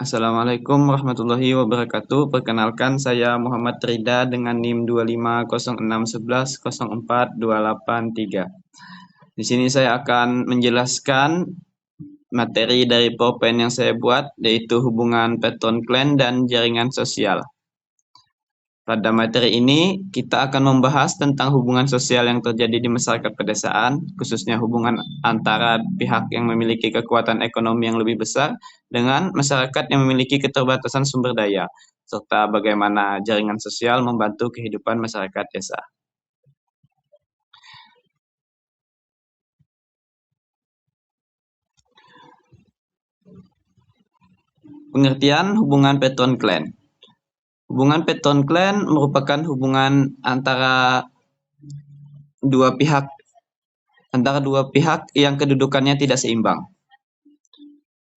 Assalamualaikum warahmatullahi wabarakatuh. Perkenalkan, saya Muhammad Rida dengan NIM 2506110428 Di sini saya akan menjelaskan materi dari PowerPoint yang saya buat, yaitu hubungan patron klan dan jaringan sosial. Pada materi ini, kita akan membahas tentang hubungan sosial yang terjadi di masyarakat pedesaan, khususnya hubungan antara pihak yang memiliki kekuatan ekonomi yang lebih besar dengan masyarakat yang memiliki keterbatasan sumber daya, serta bagaimana jaringan sosial membantu kehidupan masyarakat desa. Pengertian hubungan patron klan. Hubungan patron klan merupakan hubungan antara dua pihak yang kedudukannya tidak seimbang.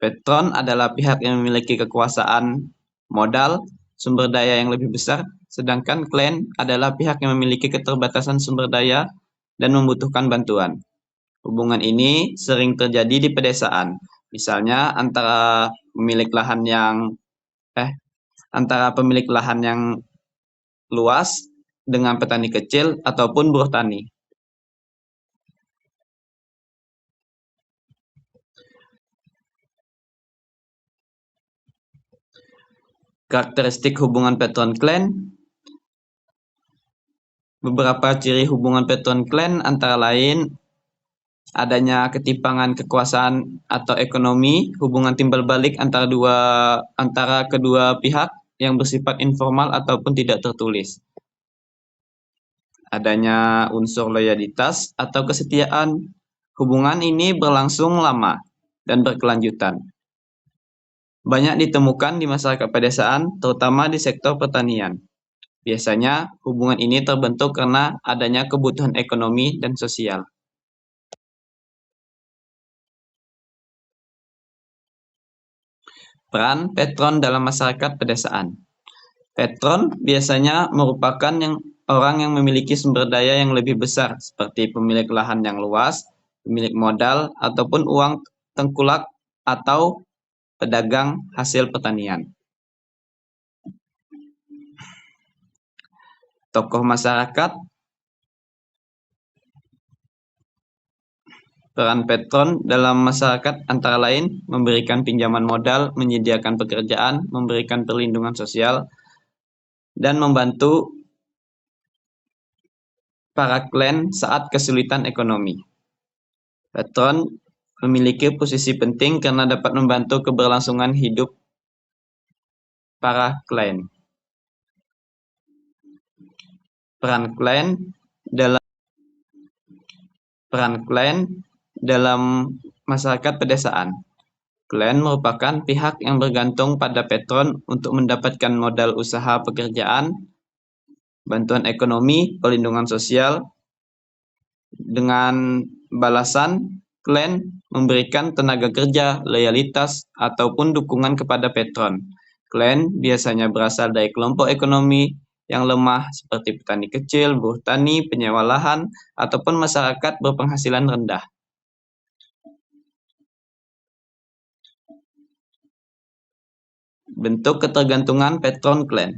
Patron adalah pihak yang memiliki kekuasaan modal, sumber daya yang lebih besar, sedangkan klan adalah pihak yang memiliki keterbatasan sumber daya dan membutuhkan bantuan. Hubungan ini sering terjadi di pedesaan, misalnya antara pemilik lahan yang luas dengan petani kecil ataupun buruh tani. Karakteristik hubungan patron klan. Beberapa ciri hubungan patron klan antara lain adanya ketimpangan kekuasaan atau ekonomi, hubungan timbal balik antara kedua pihak yang bersifat informal ataupun tidak tertulis. Adanya unsur loyalitas atau kesetiaan. Hubungan ini berlangsung lama dan berkelanjutan. Banyak ditemukan di masyarakat pedesaan, terutama di sektor pertanian. Biasanya, hubungan ini terbentuk karena adanya kebutuhan ekonomi dan sosial. Peran patron dalam masyarakat pedesaan. Patron biasanya merupakan orang yang memiliki sumber daya yang lebih besar, seperti pemilik lahan yang luas, pemilik modal, ataupun uang tengkulak atau pedagang hasil pertanian. Tokoh masyarakat. Peran patron dalam masyarakat antara lain memberikan pinjaman modal, menyediakan pekerjaan, memberikan perlindungan sosial, dan membantu para klan saat kesulitan ekonomi. Patron memiliki posisi penting karena dapat membantu keberlangsungan hidup para klan. Peran klan dalam masyarakat pedesaan. Klan merupakan pihak yang bergantung pada patron untuk mendapatkan modal usaha pekerjaan, bantuan ekonomi, perlindungan sosial. Dengan balasan, klan memberikan tenaga kerja, loyalitas, ataupun dukungan kepada patron. Klan biasanya berasal dari kelompok ekonomi yang lemah seperti petani kecil, buruh tani, penyewa lahan, ataupun masyarakat berpenghasilan rendah. Bentuk ketergantungan patron klan.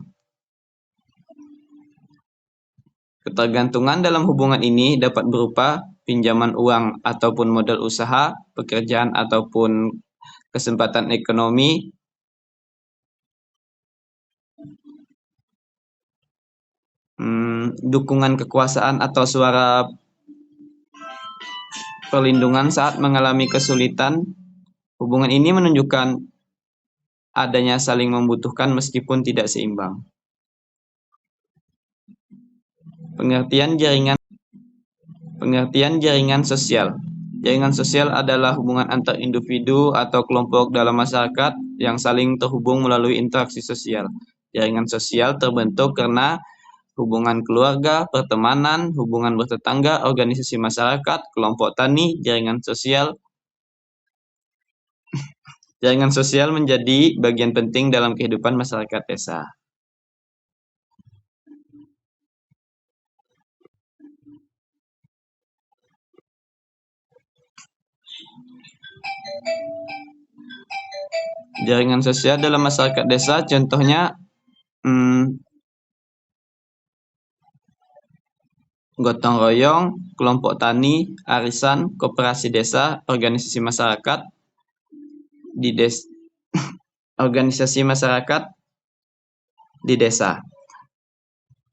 Ketergantungan dalam hubungan ini dapat berupa pinjaman uang ataupun modal usaha, pekerjaan ataupun kesempatan ekonomi, dukungan kekuasaan atau suara perlindungan saat mengalami kesulitan. Hubungan ini menunjukkan adanya saling membutuhkan meskipun tidak seimbang. Pengertian jaringan sosial. Jaringan sosial adalah hubungan antar individu atau kelompok dalam masyarakat yang saling terhubung melalui interaksi sosial. Jaringan sosial terbentuk karena hubungan keluarga, pertemanan, hubungan bertetangga, organisasi masyarakat, kelompok tani. Jaringan sosial menjadi bagian penting dalam kehidupan masyarakat desa. Jaringan sosial dalam masyarakat desa contohnya gotong royong, kelompok tani, arisan, koperasi desa, organisasi masyarakat organisasi masyarakat di desa.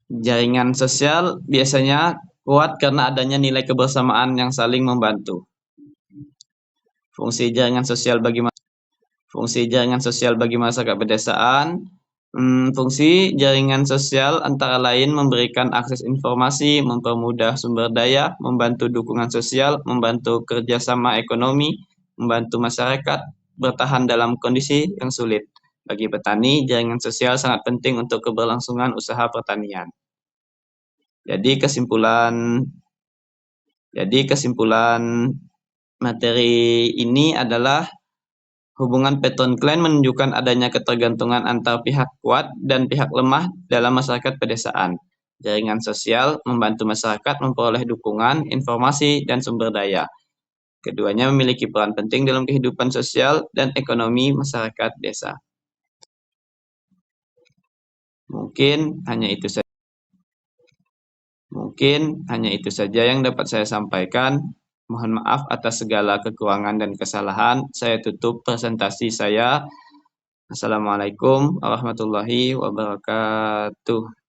Jaringan sosial biasanya kuat karena adanya nilai kebersamaan yang saling membantu. Fungsi jaringan sosial bagi masyarakat pedesaan. Fungsi jaringan sosial antara lain memberikan akses informasi, mempermudah sumber daya, membantu dukungan sosial, membantu kerjasama ekonomi, membantu masyarakat bertahan dalam kondisi yang sulit. Bagi petani, jaringan sosial sangat penting untuk keberlangsungan usaha pertanian. Jadi kesimpulan materi ini adalah hubungan patron clan menunjukkan adanya ketergantungan antar pihak kuat dan pihak lemah dalam masyarakat pedesaan. Jaringan sosial membantu masyarakat memperoleh dukungan, informasi, dan sumber daya. Keduanya memiliki peran penting dalam kehidupan sosial dan ekonomi masyarakat desa. Mungkin hanya itu saja yang dapat saya sampaikan. Mohon maaf atas segala kekurangan dan kesalahan. Saya tutup presentasi saya. Assalamualaikum warahmatullahi wabarakatuh.